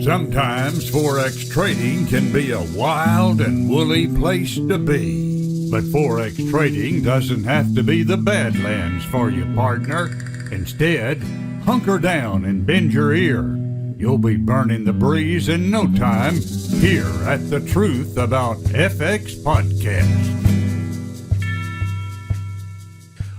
Sometimes Forex trading can be a wild and woolly place to be. But Forex trading doesn't have to be the Badlands for you, partner. Instead, hunker down and bend your ear. You'll be burning the breeze in no time here at the Truth About FX podcast.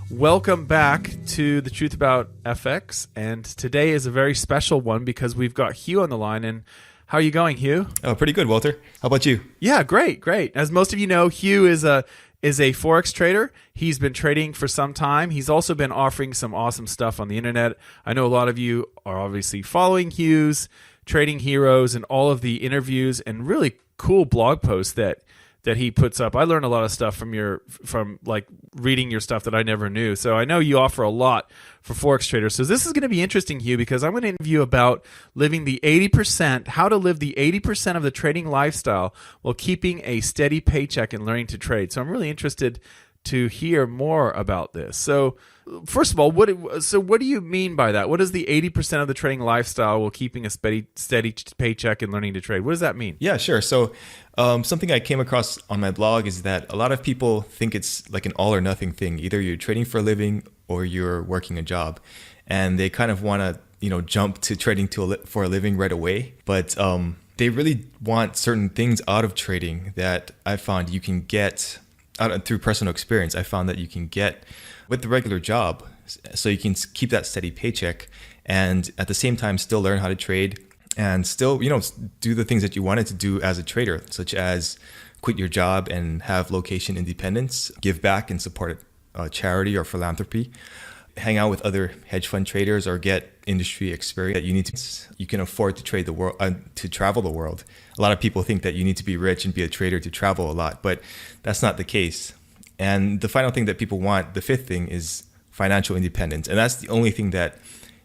Welcome back to the Truth About FX, and today is a very special one because we've got Hugh on the line. And how are you going, Hugh? Oh, pretty good, Walter. How about you? Yeah, great. As most of you know, Hugh is a Forex trader. He's been trading for some time. He's also been offering some awesome stuff on the internet. I know a lot of you are obviously following Hugh's Trading Heroes and all of the interviews and really cool blog posts that he puts up. I learned a lot of stuff from like reading your stuff that I never knew. So I know you offer a lot for Forex traders. So this is going to be interesting, Hugh, because I'm going to interview about living the 80%, how to live the 80% of the trading lifestyle while keeping a steady paycheck and learning to trade. So I'm really interested to hear more about this. So first of all, what do you mean by that? What is the 80% of the trading lifestyle while keeping a steady paycheck and learning to trade? What does that mean? Yeah, sure. So something I came across on my blog is that a lot of people think it's like an all or nothing thing. Either you're trading for a living or you're working a job, and they kind of want to jump to trading for a living right away. But they really want certain things out of trading that I found you can get through personal experience. I found that you can get with the regular job, so you can keep that steady paycheck and at the same time still learn how to trade and still do the things that you wanted to do as a trader, such as quit your job and have location independence, give back and support a charity or philanthropy, hang out with other hedge fund traders, or get industry experience that you can afford to trade the world, to travel the world. A lot of people think that you need to be rich and be a trader to travel a lot, but that's not the case. And the final thing that people want, the fifth thing, is financial independence. And that's the only thing that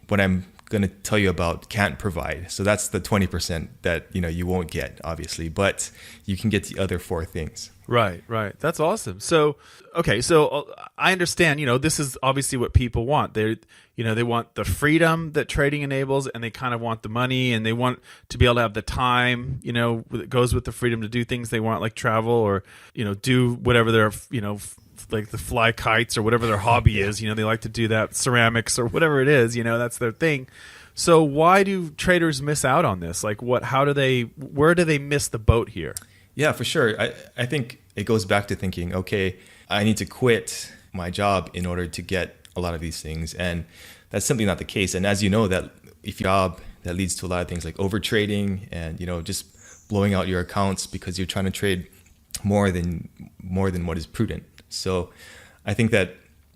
what I'm going to tell you about can't provide. So that's the 20% that you won't get, obviously, but you can get the other four things. Right. That's awesome. So, okay, so I understand, this is obviously what people want. They want the freedom that trading enables, and they kind of want the money, and they want to be able to have the time, that goes with the freedom to do things they want, like travel or, do whatever their, like the fly kites or whatever their hobby is. They like to do that, ceramics or whatever it is, that's their thing. So why do traders miss out on this? Like where do they miss the boat here? Yeah, for sure. I think it goes back to thinking, okay, I need to quit my job in order to get a lot of these things. And that's simply not the case. And as you know, that if your job, that leads to a lot of things like overtrading and, just blowing out your accounts because you're trying to trade more than what is prudent. So I think that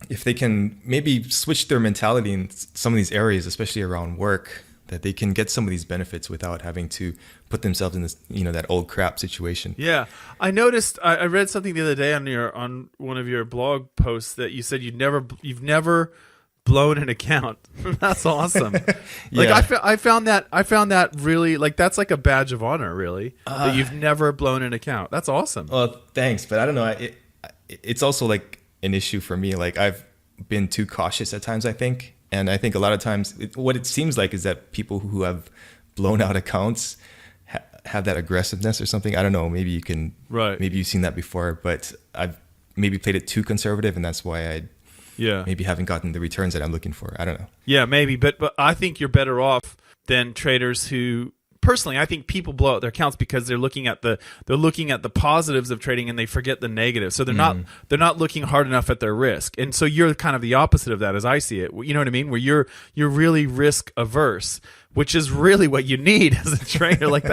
if they can maybe switch their mentality in some of these areas, especially around work, that they can get some of these benefits without having to put themselves in this, that old crap situation. Yeah. I noticed, I read something the other day on one of your blog posts that you said you've never blown an account. That's awesome. Yeah. Like I found that really, like, that's like a badge of honor, really, that you've never blown an account. That's awesome. Well, thanks. But I don't know. It's also like an issue for me. Like I've been too cautious at times, I think. And I think a lot of times what it seems like is that people who have blown out accounts have that aggressiveness or something. I don't know. Maybe you can, maybe you've seen that before, but I've maybe played it too conservative, and that's why I maybe haven't gotten the returns that I'm looking for. I don't know. Yeah, maybe. But I think you're better off than traders who, personally, I think people blow out their accounts because they're looking at the positives of trading and they forget the negatives. So they're not looking hard enough at their risk. And so you're kind of the opposite of that, as I see it. You know what I mean? Where you're really risk averse, which is really what you need as a trader. Like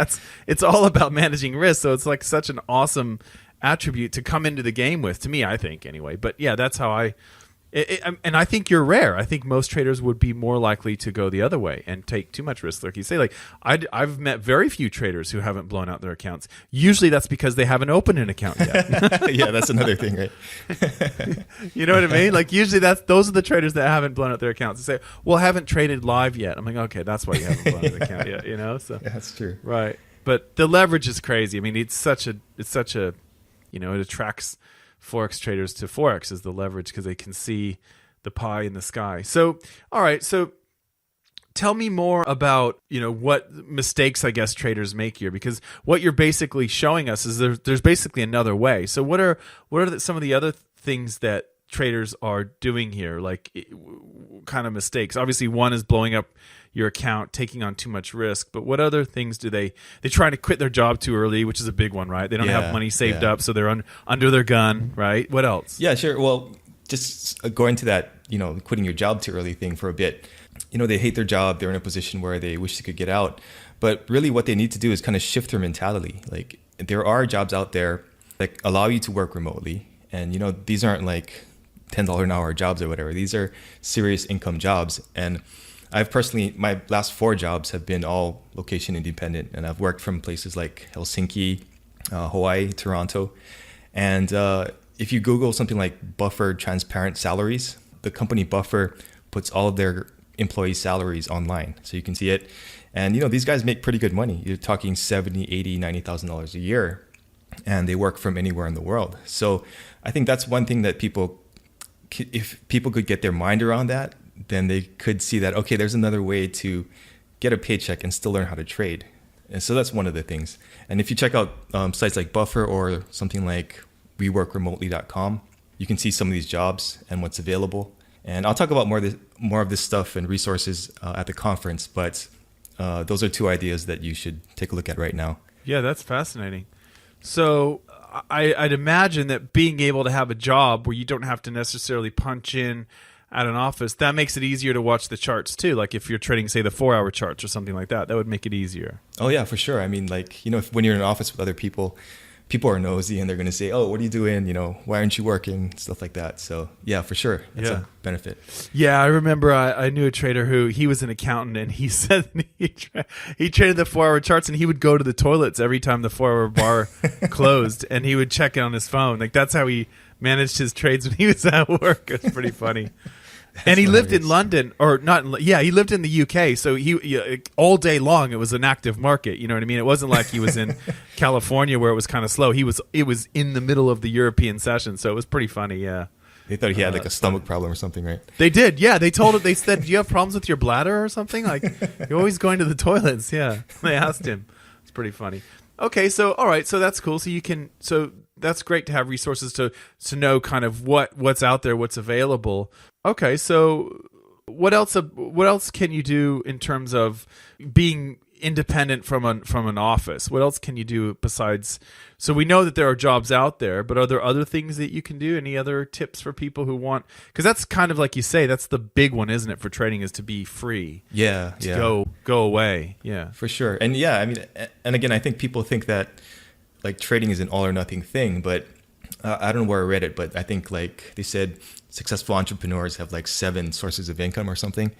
it's all about managing risk. So it's like such an awesome attribute to come into the game with, to me, I think, anyway. But yeah, that's how and I think you're rare. I think most traders would be more likely to go the other way and take too much risk. Like you say, like I've met very few traders who haven't blown out their accounts. Usually that's because they haven't opened an account yet. Yeah, that's another thing, right? You know what I mean? Like usually those are the traders that haven't blown out their accounts. They say, well, I haven't traded live yet. I'm like, okay, that's why you haven't blown out an account yet, So yeah, that's true. Right. But the leverage is crazy. I mean, it's such a it attracts Forex traders to Forex is the leverage because they can see the pie in the sky. So, all right. So tell me more about, what mistakes I guess traders make here, because what you're basically showing us is there's basically another way. So what are some of the other things that traders are doing here, like kind of mistakes? Obviously, one is blowing up your account, taking on too much risk, but what other things do they try to quit their job too early, which is a big one, right? They don't have money saved up, so they're under their gun, right? What else? Yeah, sure. Well, just going to that, quitting your job too early thing for a bit. They hate their job. They're in a position where they wish they could get out. But really what they need to do is kind of shift their mentality. Like, there are jobs out there that allow you to work remotely. And, these aren't like $10 an hour jobs or whatever. These are serious income jobs. And I've personally, my last 4 jobs have been all location independent. And I've worked from places like Helsinki, Hawaii, Toronto. And if you Google something like Buffer transparent salaries, the company Buffer puts all of their employee salaries online, so you can see it. And these guys make pretty good money. You're talking $70,000, $80,000, $90,000 a year, and they work from anywhere in the world. So I think that's one thing that if people could get their mind around that, then they could see that, okay, there's another way to get a paycheck and still learn how to trade. And so that's one of the things. And if you check out sites like Buffer or something like weworkremotely.com, you can see some of these jobs and what's available. And I'll talk about more of this stuff and resources at the conference, but those are 2 ideas that you should take a look at right now. Yeah, that's fascinating. So I'd imagine that being able to have a job where you don't have to necessarily punch in at an office, that makes it easier to watch the charts too. Like if you're trading, say, the 4-hour charts or something like that, that would make it easier. Oh yeah, for sure. I mean, like, when you're in an office with other people are nosy and they're going to say, oh, what are you doing? Why aren't you working? Stuff like that. So yeah, for sure. It's a benefit. Yeah. I remember I knew a trader who, he was an accountant, and he said he traded the 4-hour charts, and he would go to the toilets every time the 4-hour bar closed, and he would check it on his phone. Like that's how he managed his trades when he was at work. It's pretty funny. And he lived in London, or not? Yeah, he lived in the UK. So he all day long it was an active market. You know what I mean? It wasn't like he was in California where it was kind of slow. It was in the middle of the European session, so it was pretty funny. Yeah. They thought he had like a stomach problem or something, right? They did. Yeah, they told him. They said, "Do you have problems with your bladder or something? Like you're always going to the toilets." Yeah, they asked him. It's pretty funny. Okay, so all right, so that's cool. So that's great to have resources to know kind of what's out there, what's available. Okay, so what else can you do in terms of being independent from an office? What else can you do besides? So we know that there are jobs out there, but are there other things that you can do? Any other tips for people who want? Because that's kind of like you say, that's the big one, isn't it? For trading is to be free. Yeah, go away. Yeah, for sure. And yeah, I mean, and again, I think people think that like trading is an all or nothing thing, but I don't know where I read it, but I think like they said successful entrepreneurs have like 7 sources of income or something.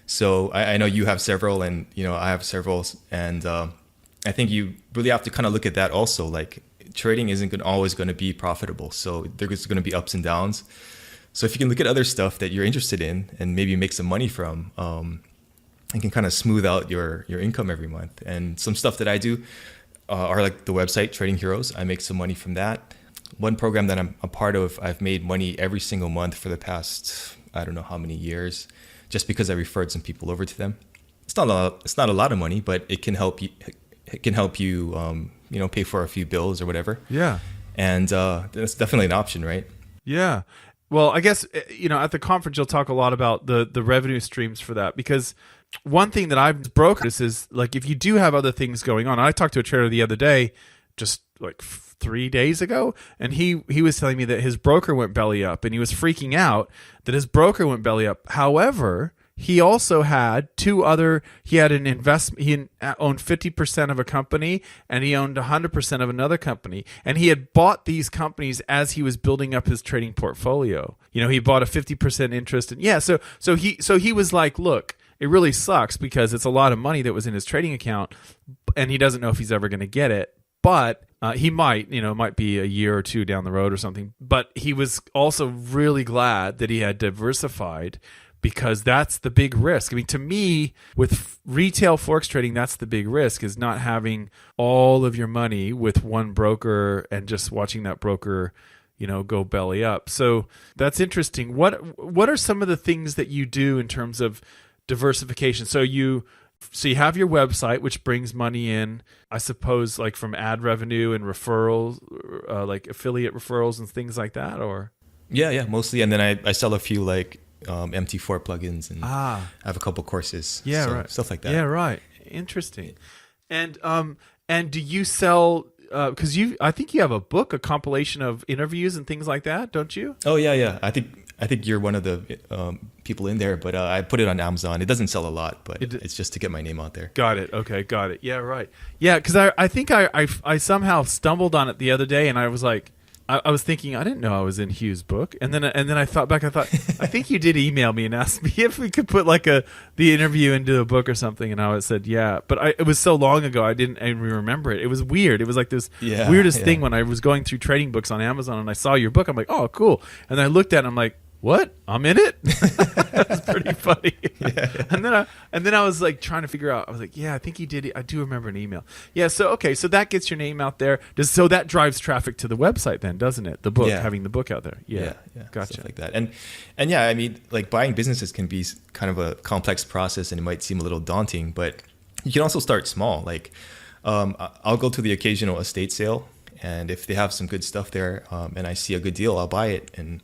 So I know you have several, and I have several, and I think you really have to kind of look at that also. Like trading isn't always going to be profitable, so there's going to be ups and downs. So if you can look at other stuff that you're interested in and maybe make some money from, it can kind of smooth out your income every month. And some stuff that I do are like the website Trading Heroes. I make some money from that. One program that I'm a part of, I've made money every single month for the past, I don't know how many years, just because I referred some people over to them. It's not a lot of money, but it can help you. It can help you, pay for a few bills or whatever. Yeah. And that's definitely an option, right? Yeah. Well, I guess, at the conference, you'll talk a lot about the revenue streams for that, because one thing that I've brokered is like, if you do have other things going on, I talked to a trader the other day, just like 3 days ago, and he was telling me that his broker went belly up, and he was freaking out that his broker went belly up. However, he also had he had an investment. He owned 50% of a company, and he owned 100% of another company. And he had bought these companies as he was building up his trading portfolio. He bought a 50% interest. And so he was like, look, it really sucks because it's a lot of money that was in his trading account, and he doesn't know if he's ever going to get it. But he might, it might be a year or 2 down the road or something. But he was also really glad that he had diversified, because that's the big risk. I mean, to me, with retail forex trading, that's the big risk, is not having all of your money with one broker and just watching that broker, go belly up. So that's interesting. What are some of the things that you do in terms of diversification. So you have your website, which brings money in, I suppose, like from ad revenue and referrals, like affiliate referrals and things like that, or? Yeah, mostly. And then I sell a few like MT4 plugins, and I have a couple courses. Yeah, so, right. Stuff like that. Yeah, right. Interesting. And do you sell? Because I think you have a book, a compilation of interviews and things like that, don't you? Oh yeah. I think you're one of the people in there, but I put it on Amazon. It doesn't sell a lot, but it's just to get my name out there. Got it. Okay, got it. Yeah, right. Yeah, because I think I somehow stumbled on it the other day, and I was like, I was thinking, I didn't know I was in Hugh's book, and then I thought back. I think you did email me and ask me if we could put like the interview into a book or something, and I said yeah, but it was so long ago I didn't even remember it. It was weird. It was like this weirdest thing when I was going through trading books on Amazon and I saw your book. I'm like, oh, cool, and then I looked at it and I'm like, what? I'm in it? That's pretty funny. Yeah. And then I was like trying to figure out, I was like, yeah, I think he did. I do remember an email. Yeah. So, okay. So that gets your name out there. So that drives traffic to the website then, doesn't it? The book, having the book out there. Yeah. Gotcha. Stuff like that. And yeah, I mean, like buying businesses can be kind of a complex process and it might seem a little daunting, but you can also start small. Like, I'll go to the occasional estate sale, and if they have some good stuff there, and I see a good deal, I'll buy it and,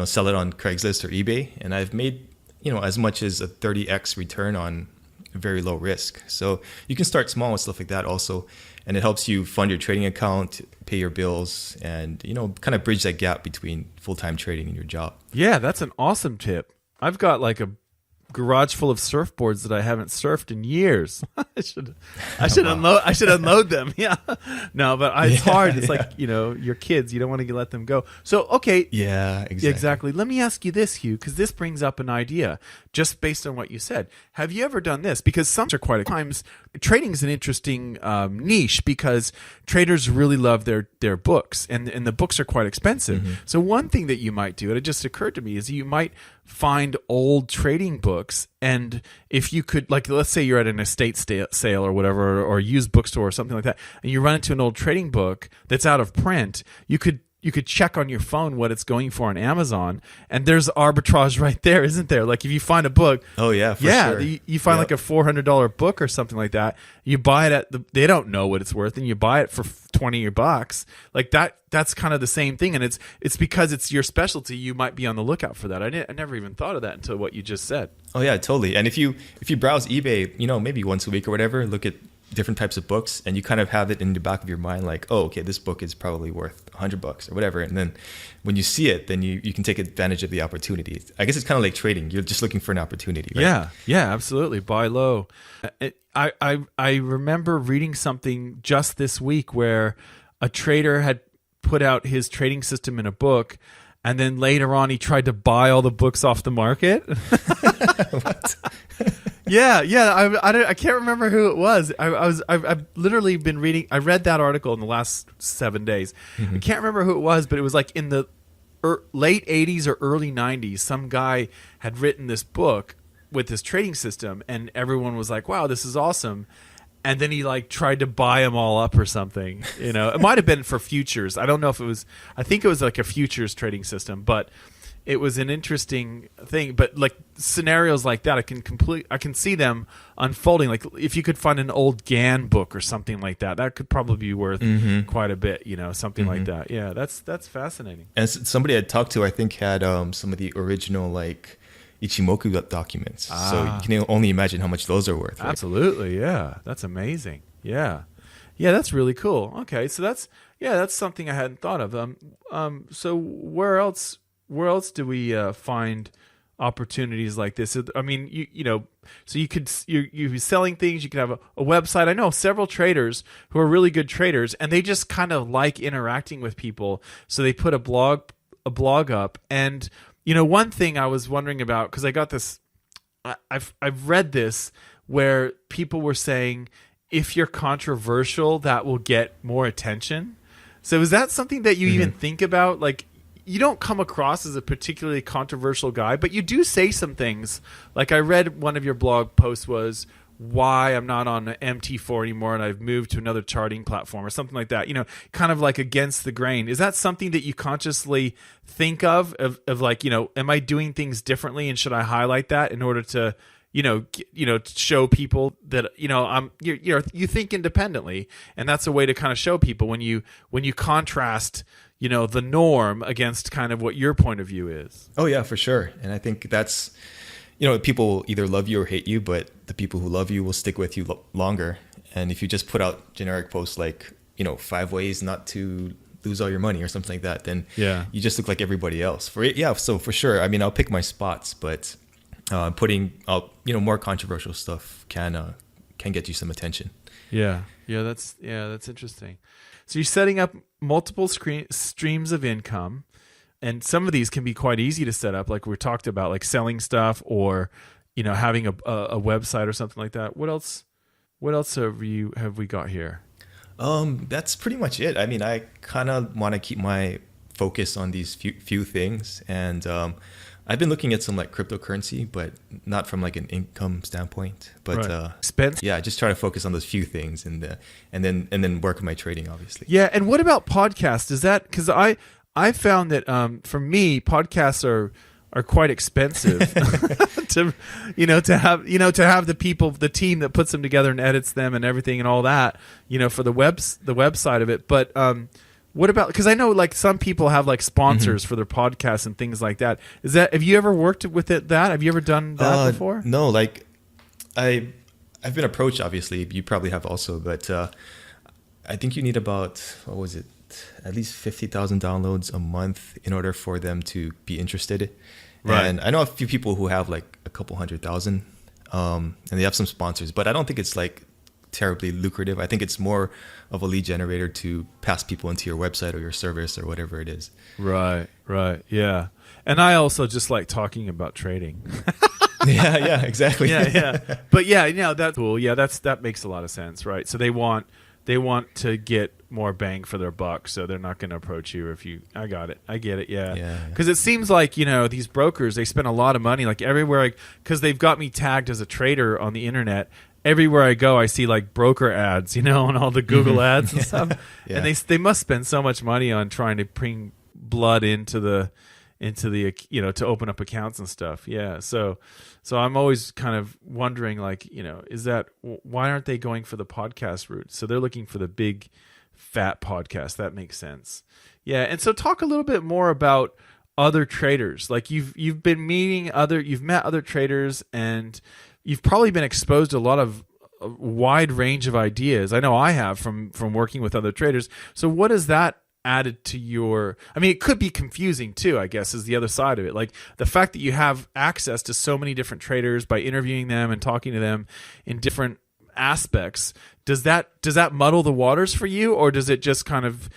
sell it on Craigslist or eBay. And I've made, as much as a 30x return on very low risk. So you can start small with stuff like that also. And it helps you fund your trading account, pay your bills, and, kind of bridge that gap between full-time trading and your job. Yeah, that's an awesome tip. I've got like a garage full of surfboards that I haven't surfed in years. I should unload them. Yeah. No, but it's hard. It's like, your kids, you don't want to let them go. So, okay. Yeah, exactly. Let me ask you this, Hugh, because this brings up an idea just based on what you said. Have you ever done this? Because some are quite times trading is an interesting niche because traders really love their books and the books are quite expensive. Mm-hmm. So one thing that you might do, and it just occurred to me, is you might find old trading books, and if you could, like, let's say you're at an estate sale or whatever, or a used bookstore or something like that, and you run into an old trading book that's out of print, you could check on your phone what it's going for on Amazon, and there's arbitrage right there, isn't there? Like if you find a book, sure. You find like a $400 book or something like that, you buy it they don't know what it's worth, and you buy it for $20. Like that's kind of the same thing, and it's because it's your specialty. You might be on the lookout for that. I never even thought of that until what you just said. Oh yeah, totally. And if you browse eBay, maybe once a week or whatever, look at different types of books, and you kind of have it in the back of your mind, like, oh, okay, this book is probably worth $100 or whatever. And then when you see it, then you can take advantage of the opportunity. I guess it's kind of like trading. You're just looking for an opportunity, right? Yeah, absolutely. Buy low. I remember reading something just this week where a trader had put out his trading system in a book, and then later on he tried to buy all the books off the market. What? Yeah. I can't remember who it was. I've literally been reading. I read that article in the last 7 days. Mm-hmm. I can't remember who it was, but it was like in the late 80s or early 90s. Some guy had written this book with this trading system, and everyone was like, "Wow, this is awesome." And then he like tried to buy them all up or something. It might have been for futures. I don't know if it was. I think it was like a futures trading system, but it was an interesting thing. But like scenarios like that, I can see them unfolding. Like if you could find an old Gann book or something like that, that could probably be worth quite a bit. Something like that. Yeah, that's fascinating. And somebody I talked to, I think, had some of the original like Ichimoku documents. So you can only imagine how much those are worth. Right? Absolutely, yeah. That's amazing. Yeah, that's really cool. Okay, so that's something I hadn't thought of. So where else do we find opportunities like this? I mean, so you'd be selling things. You could have a website. I know several traders who are really good traders, and they just kind of like interacting with people. So they put a blog up, and one thing I was wondering about, because I got this, I've read this where people were saying if you're controversial, that will get more attention. So is that something that you even think about? Like, you don't come across as a particularly controversial guy, but you do say some things. Like I read one of your blog posts was why I'm not on MT4 anymore and I've moved to another charting platform or something like that, kind of like against the grain. Is that something that you consciously think of like, am I doing things differently, and should I highlight that in order to to show people that you think independently, and that's a way to kind of show people when you contrast the norm against kind of what your point of view is. Oh yeah, for sure. And I think that's people will either love you or hate you, but the people who love you will stick with you longer. And if you just put out generic posts like 5 ways not to lose all your money or something like that, then you just look like everybody else. So for sure, I mean, I'll pick my spots, but putting out more controversial stuff can get you some attention. That's interesting. So you're setting up multiple streams of income, and some of these can be quite easy to set up, like we talked about, like selling stuff or having a website or something like that. What else have we got here? That's pretty much it. I mean, I kind of want to keep my focus on these few things, and I've been looking at some like cryptocurrency, but not from like an income standpoint. But expense. Just try to focus on those few things, and then work on my trading, obviously. Yeah, and what about podcasts? Is that because I found that for me, podcasts are quite expensive to have the team that puts them together and edits them and everything and all that, for the website of it. But what about, because I know like some people have like sponsors for their podcasts and things like that. Have you ever worked with that? Have you ever done that before? No, like I've been approached, obviously. You probably have also, but I think you need about, what was it? At least 50,000 downloads a month in order for them to be interested. Right. And I know a few people who have like a couple 100,000, and they have some sponsors, but I don't think it's like terribly lucrative. I think it's more of a lead generator to pass people into your website or your service or whatever it is. Right. Yeah. And I also just like talking about trading. Yeah, exactly. Yeah. But that's cool. Yeah, that makes a lot of sense, right? So they want to get more bang for their buck, so they're not going to approach you I get it. Yeah. Because it seems like these brokers, they spend a lot of money, like everywhere, because they've got me tagged as a trader on the internet. Everywhere I go, I see like broker ads, and all the Google ads and stuff. And they must spend so much money on trying to bring blood into the to open up accounts and stuff. Yeah. So I'm always kind of wondering, like, why aren't they going for the podcast route? So they're looking for the big fat podcast. That makes sense. Yeah. And so talk a little bit more about other traders. Like you've met other traders, and you've probably been exposed to a wide range of ideas. I know I have from working with other traders. So what is that added to it could be confusing too, I guess, is the other side of it. Like the fact that you have access to so many different traders by interviewing them and talking to them in different aspects, does that muddle the waters for you, or is it just kind of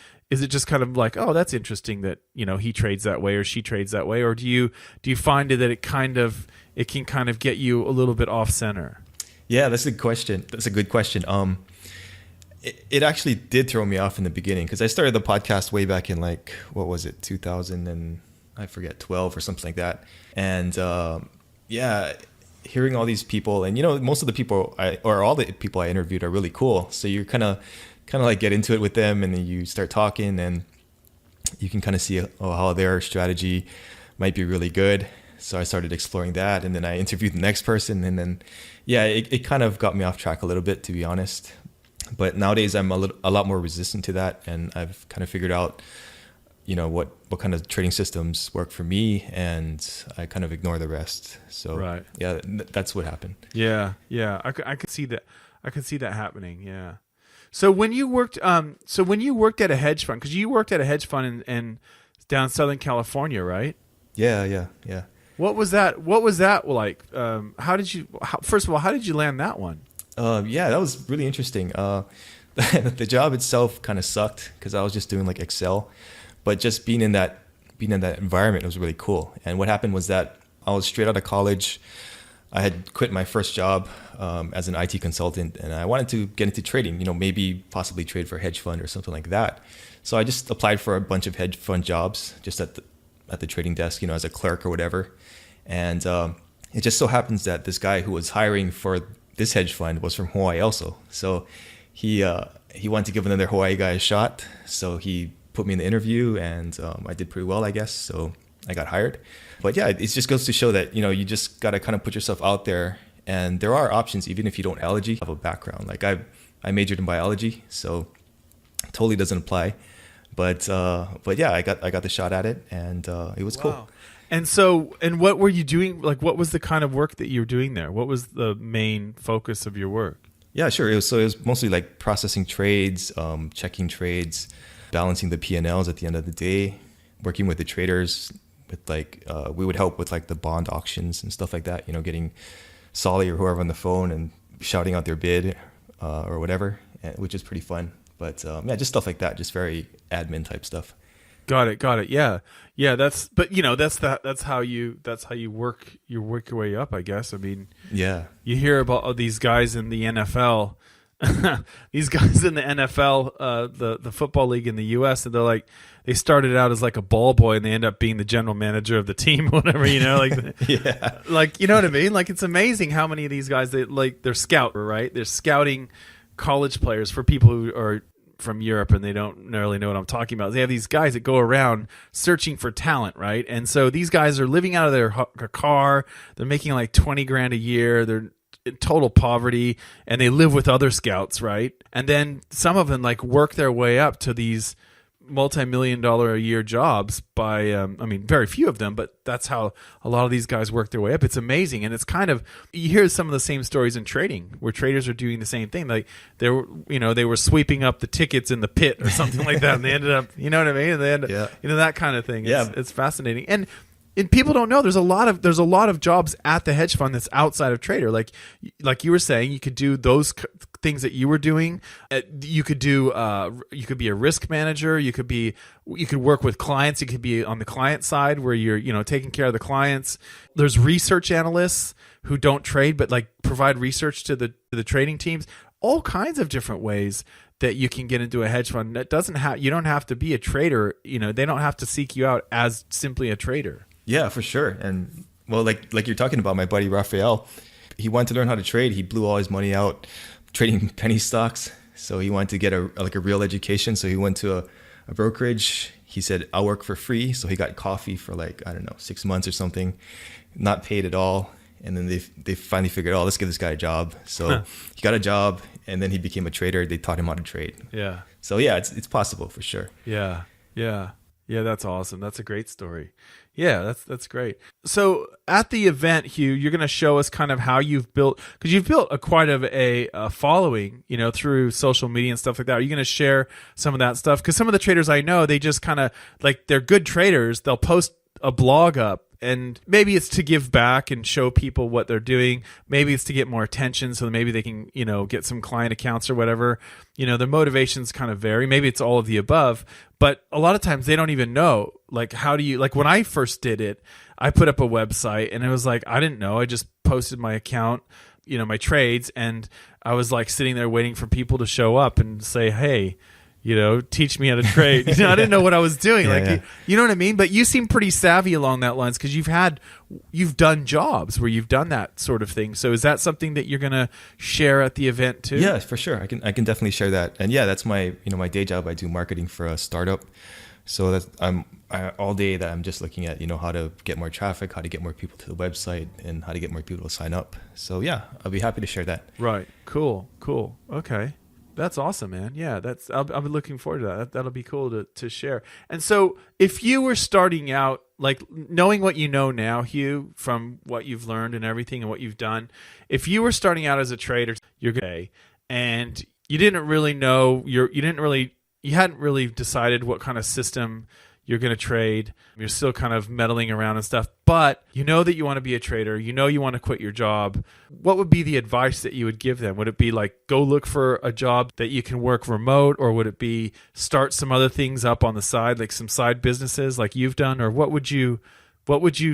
like, oh, that's interesting that he trades that way or she trades that way, or do you find that it can kind of get you a little bit off center? Yeah, that's a good question. It actually did throw me off in the beginning, because I started the podcast way back in, like, what was it, 2000 and I forget, 12 or something like that. And hearing all these people, and most of the people all the people I interviewed are really cool. So you kind of like get into it with them, and then you start talking, and you can kind of see how their strategy might be really good. So I started exploring that, and then I interviewed the next person, and then it kind of got me off track a little bit, to be honest. But nowadays I'm a lot more resistant to that, and I've kind of figured out, what kind of trading systems work for me, and I kind of ignore the rest. So right. Yeah, that's what happened. Yeah, I could see that. I could see that happening. Yeah. So when you worked at a hedge fund, because you worked at a hedge fund in down Southern California, right? Yeah. What was that like? First of all, how did you land that one? That was really interesting. The job itself kind of sucked, because I was just doing like Excel, but just being in that environment, it was really cool. And what happened was that I was straight out of college. I had quit my first job as an IT consultant, and I wanted to get into trading, maybe possibly trade for a hedge fund or something like that. So I just applied for a bunch of hedge fund jobs just at the trading desk, as a clerk or whatever. And it just so happens that this guy who was hiring for this hedge fund was from Hawaii also. So he wanted to give another Hawaii guy a shot. So he put me in the interview, and I did pretty well, I guess. So I got hired. But yeah, it just goes to show that, you just got to kind of put yourself out there And there are options even if you don't allergy have a background. Like I majored in biology, so totally doesn't apply. But yeah, I got the shot at it, and it was cool. And so, and what were you doing? Like, what was the kind of work that you were doing there? What was the main focus of your work? Yeah, sure. It was mostly like processing trades, checking trades, balancing the P&Ls at the end of the day, working with the traders. With like, we would help with like the bond auctions and stuff like that. You know, getting Solly or whoever on the phone and shouting out their bid or whatever, which is pretty fun. But yeah, just stuff like that, just very admin type stuff. Got it. Yeah. But you know, that's how you work your way up, I guess. I mean, yeah, you hear about these guys in the NFL, the football league in the U.S., and they're like, they started out as like a ball boy and they end up being the general manager of the team, whatever, you know, like, yeah, like, you know what I mean? Like, it's amazing how many of these guys, they're right? They're scouting college players for people who are from Europe and they don't really know what I'm talking about. They have these guys that go around searching for talent, right? And so these guys are living out of their car. They're making like $20,000 a year. They're in total poverty, and they live with other scouts, right? And then some of them like work their way up to these multi-million-dollar a year jobs by I mean, very few of them, but that's how a lot of these guys work their way up. It's amazing. And it's kind of, you hear some of the same stories in trading where traders are doing the same thing. Like they were sweeping up the tickets in the pit or something like that, and they ended up, you know what I mean? And they ended up, that kind of thing. It's fascinating. And people don't know there's a lot of jobs at the hedge fund that's outside of trader. Like you were saying, you could do those things that you were doing. You could be a risk manager. You could work with clients. You could be on the client side where you're taking care of the clients. There's research analysts who don't trade but like provide research to the trading teams. All kinds of different ways that you can get into a hedge fund. That you don't have to be a trader. They don't have to seek you out as simply a trader. Yeah, for sure. And well, like you're talking about, my buddy Raphael, he wanted to learn how to trade. He blew all his money out trading penny stocks. So he wanted to get a real education. So he went to a brokerage. He said, I'll work for free. So he got coffee for 6 months or something, not paid at all. And then they finally figured, let's give this guy a job. So he got a job, and then he became a trader. They taught him how to trade. Yeah. So yeah, it's possible for sure. Yeah. That's awesome. That's a great story. Yeah, that's great. So at the event, Hugh, you're going to show us kind of how you've built, because you've built quite a following, through social media and stuff like that. Are you going to share some of that stuff? Because some of the traders I know, they just kind of, like, they're good traders. They'll post a blog up, and maybe it's to give back and show people what they're doing. Maybe it's to get more attention, so maybe they can, get some client accounts or whatever. Their motivations kind of vary. Maybe it's all of the above, but a lot of times they don't even know. Like, how do you, like, when I first did it, I put up a website and it was like, I didn't know. I just posted my account, my trades, and I was like sitting there waiting for people to show up and say, hey, teach me how to trade. I didn't know what I was doing. You know what I mean? But you seem pretty savvy along that lines, because you've done jobs where you've done that sort of thing. So is that something that you're going to share at the event too? Yeah, for sure. I can definitely share that. And yeah, that's my day job. I do marketing for a startup. So that's all day that I'm just looking at, how to get more traffic, how to get more people to the website, and how to get more people to sign up. So yeah, I'll be happy to share that. Right. Cool. Okay. That's awesome, man. Yeah, I'll be looking forward to that. That'll be cool to share. And so if you were starting out, like, knowing what you know now, Hugh, from what you've learned and everything and what you've done, if you were starting out as a trader, you're good, and you didn't really know, you hadn't really decided what kind of system you're going to trade. You're still kind of meddling around and stuff, but you know that you want to be a trader. You know you want to quit your job. What would be the advice that you would give them? Would it be like, go look for a job that you can work remote, or would it be start some other things up on the side, like some side businesses like you've done? Or what would you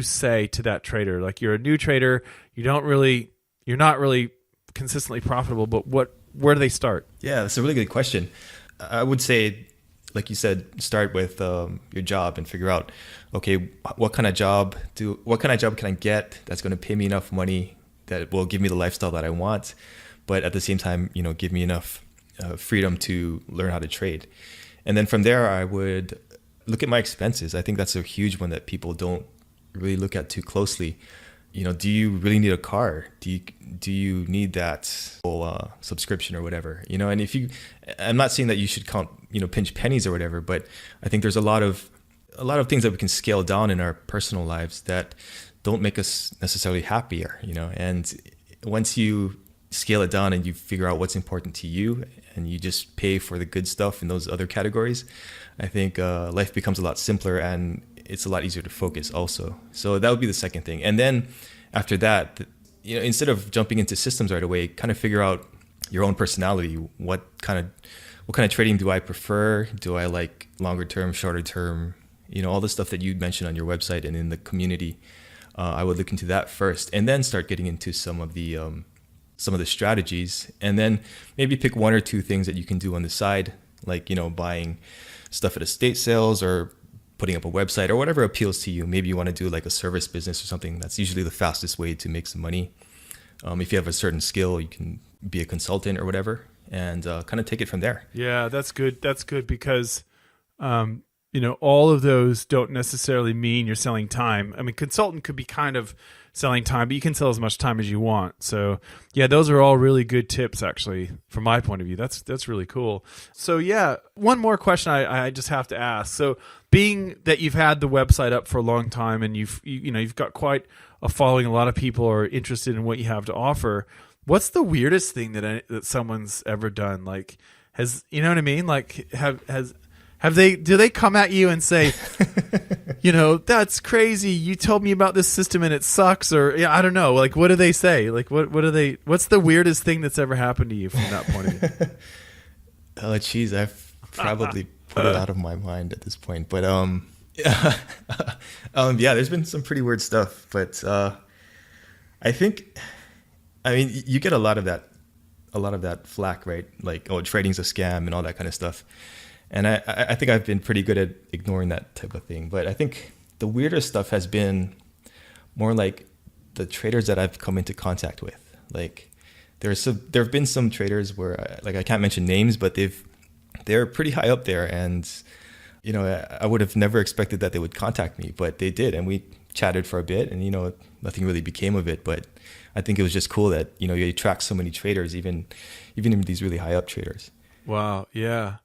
say to that trader? Like, you're a new trader, you're not really consistently profitable, but where do they start? Yeah, that's a really good question. I would say, like you said, start with your job and figure out, okay, what kind of job can I get that's going to pay me enough money that will give me the lifestyle that I want, but at the same time, give me enough freedom to learn how to trade. And then from there, I would look at my expenses. I think that's a huge one that people don't really look at too closely. do you really need a car? Do you need that whole subscription or whatever? And I'm not saying that you should count, pinch pennies or whatever, but I think there's a lot of things that we can scale down in our personal lives that don't make us necessarily happier, and once you scale it down and you figure out what's important to you and you just pay for the good stuff in those other categories, I think life becomes a lot simpler and it's a lot easier to focus also. So that would be the second thing. And then after that, instead of jumping into systems right away, kind of figure out your own personality. What kind of trading do I prefer? Do I like longer term, shorter term? All the stuff that you mentioned on your website and in the community. I would look into that first, and then start getting into some of the strategies, and then maybe pick one or two things that you can do on the side, like buying stuff at estate sales or putting up a website or whatever appeals to you. Maybe you want to do like a service business or something. That's usually the fastest way to make some money. If you have a certain skill, you can be a consultant or whatever, and kind of take it from there. Yeah, that's good. That's good because, all of those don't necessarily mean you're selling time. I mean, consultant could be kind of selling time, but you can sell as much time as you want. So yeah, those are all really good tips, actually, from my point of view. That's really cool. So yeah, one more question I just have to ask. So being that you've had the website up for a long time and you've got quite a following, a lot of people are interested in what you have to offer. What's the weirdest thing that someone's ever done? Like, you know what I mean? Like, do they come at you and say, that's crazy, you told me about this system and it sucks, or I don't know, like, what do they say? Like, what's the weirdest thing that's ever happened to you from that point of view? Oh geez, I've probably put it out of my mind at this point, but yeah, there's been some pretty weird stuff, but I mean, you get a lot of that flack, right? Like, oh, trading's a scam and all that kind of stuff. And I think I've been pretty good at ignoring that type of thing. But I think the weirdest stuff has been more like the traders that I've come into contact with. Like, there have been some traders where I can't mention names, but they're pretty high up there, and I would have never expected that they would contact me, but they did, and we chatted for a bit, and nothing really became of it. But I think it was just cool that you attract so many traders, even these really high up traders. Wow, yeah.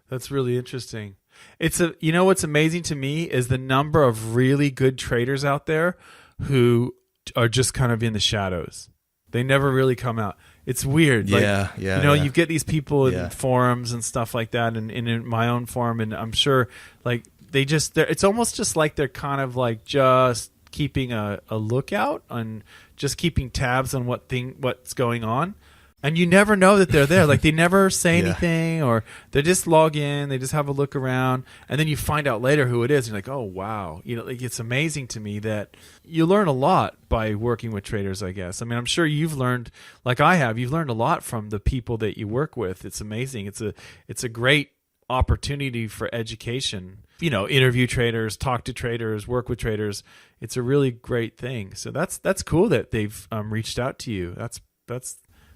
That's really interesting. What's amazing to me is the number of really good traders out there who are just kind of in the shadows. They never really come out. It's weird. You get these people in forums and stuff like that, and in my own forum, and I'm sure like it's almost just like they're kind of like just keeping a lookout and just keeping tabs on what's going on. And you never know that they're there. Like, they never say anything, or they just log in, they just have a look around, and then you find out later who it is. And you're like, oh, wow. Like, it's amazing to me that you learn a lot by working with traders, I guess. I mean, I'm sure you've learned, like I have, you've learned a lot from the people that you work with. It's amazing. It's a great opportunity for education. Interview traders, talk to traders, work with traders. It's a really great thing. So that's cool that they've reached out to you.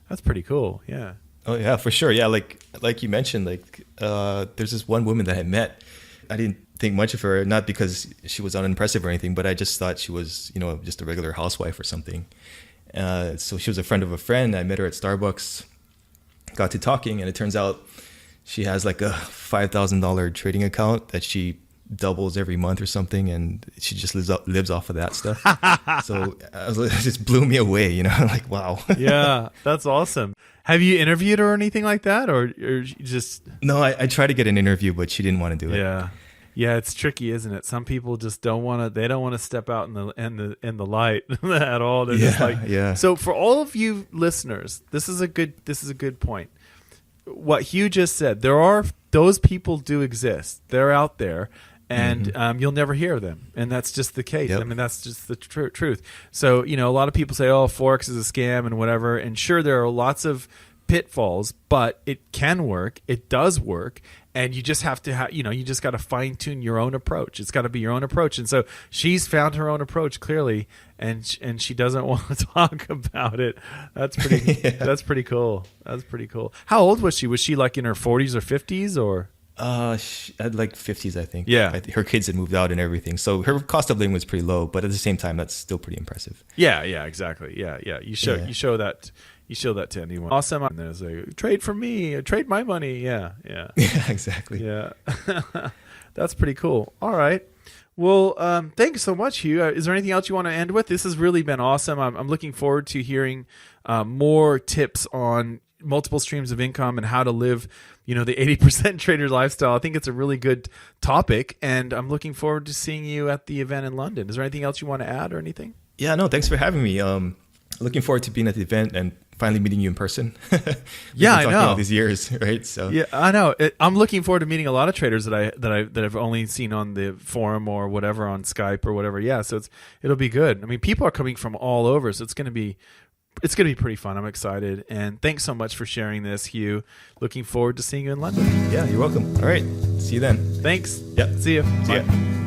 That's pretty cool. Yeah. Oh yeah, for sure. Yeah. Like you mentioned, there's this one woman that I met. I didn't think much of her, not because she was unimpressive or anything, but I just thought she was, just a regular housewife or something. So she was a friend of a friend. I met her at Starbucks, got to talking, and it turns out she has like a $5,000 trading account that she doubles every month or something, and she just lives off of that stuff. So it just blew me away, like, wow. Yeah, that's awesome. Have you interviewed her or anything like that, or just? No, I tried to get an interview, but she didn't want to do it. Yeah, it's tricky, isn't it? Some people just don't want to. They don't want to step out in the light at all. They're just like, So for all of you listeners, this is a good point. What Hugh just said, those people do exist. They're out there. And you'll never hear of them, and that's just the case. Yep. I mean, that's just the truth. So, a lot of people say, "Oh, Forex is a scam" and whatever. And sure, there are lots of pitfalls, but it can work. It does work, and you just have to you just got to fine tune your own approach. It's got to be your own approach. And so she's found her own approach clearly, and she doesn't want to talk about it. That's pretty. That's pretty cool. That's pretty cool. How old was she? Was she like in her 40s or 50s or? At like 50s, I think. Yeah. Her kids had moved out and everything, so her cost of living was pretty low. But at the same time, that's still pretty impressive. Yeah, exactly. Yeah. You show that to anyone. Awesome. And there's a trade for me, trade my money. Yeah. Yeah, exactly. Yeah. That's pretty cool. All right. Well, thanks so much, Hugh. Is there anything else you want to end with? This has really been awesome. I'm looking forward to hearing more tips on multiple streams of income and how to live, the 80% trader lifestyle. I think it's a really good topic, and I'm looking forward to seeing you at the event in London. Is there anything else you want to add or anything? Yeah, no, thanks for having me. Looking forward to being at the event and finally meeting you in person. Yeah, I know. All these years, right? So yeah, I know. I'm looking forward to meeting a lot of traders that I've only seen on the forum or whatever, on Skype or whatever. Yeah, so it'll be good. I mean, people are coming from all over, so it's gonna be pretty fun. I'm excited, and thanks so much for sharing this, Hugh. Looking forward to seeing you in London. Yeah, you're welcome. All right, see you then. Thanks. Yeah, See you. See Bye. ya.